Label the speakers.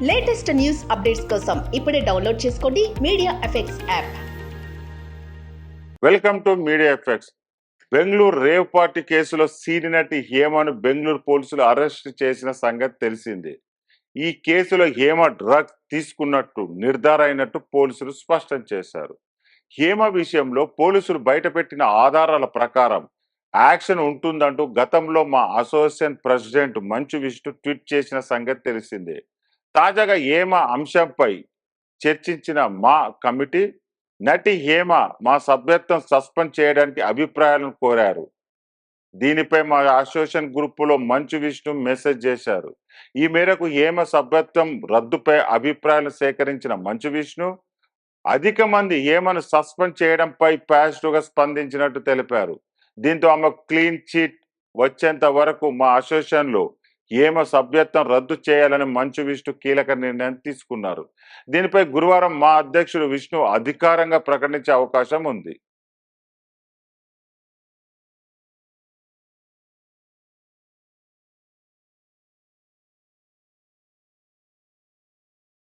Speaker 1: Latest news updates కోసం ఇప్పుడే download చేసుకోండి media effects app.
Speaker 2: Welcome to media effects. Bengaluru rave party కేసులో senior నటి హేమను బెంగళూరు పోలీసులు అరెస్ట్ చేసిన సంగతి తెలిసిందే. ఈ కేసులో హేమ డ్రగ్స్ తీసుకున్నట్టు నిర్ధారణ అయినట్టు పోలీసులు స్పష్టం చేశారు. హేమ విషయంలో పోలీసులు బయటపెట్టిన ఆధారాల ప్రకారం యాక్షన్ ఉంటుందంటూ గతంలో మా association president Manchu Vishnu tweet చేసిన సంగతి తెలిసిందే. తాజాగా హేమ అంశంపై చర్చించిన మా కమిటీ నటి హేమ మా సభ్యత్వం సస్పెండ్ చేయడానికి అభిప్రాయాలను కోరారు. దీనిపై మా అసోసియేషన్ గ్రూపులో మంచు విష్ణు మెసేజ్ చేశారు. ఈ మేరకు హేమ సభ్యత్వం రద్దుపై అభిప్రాయాలు సేకరించిన మంచు విష్ణు అధిక మంది హేమను సస్పెండ్ చేయడంపై పాజిటివ్ గా స్పందించినట్టు తెలిపారు. దీంతో ఆమె క్లీన్ చిట్ వచ్చేంత వరకు మా అసోసియేషన్ లో హేమ సభ్యత్వం రద్దు చేయాలని మంచు విష్ణు కీలక నిర్ణయం తీసుకున్నారు. దీనిపై గురువారం మా అధ్యక్షుడు విష్ణు అధికారంగా ప్రకటించే అవకాశం ఉంది.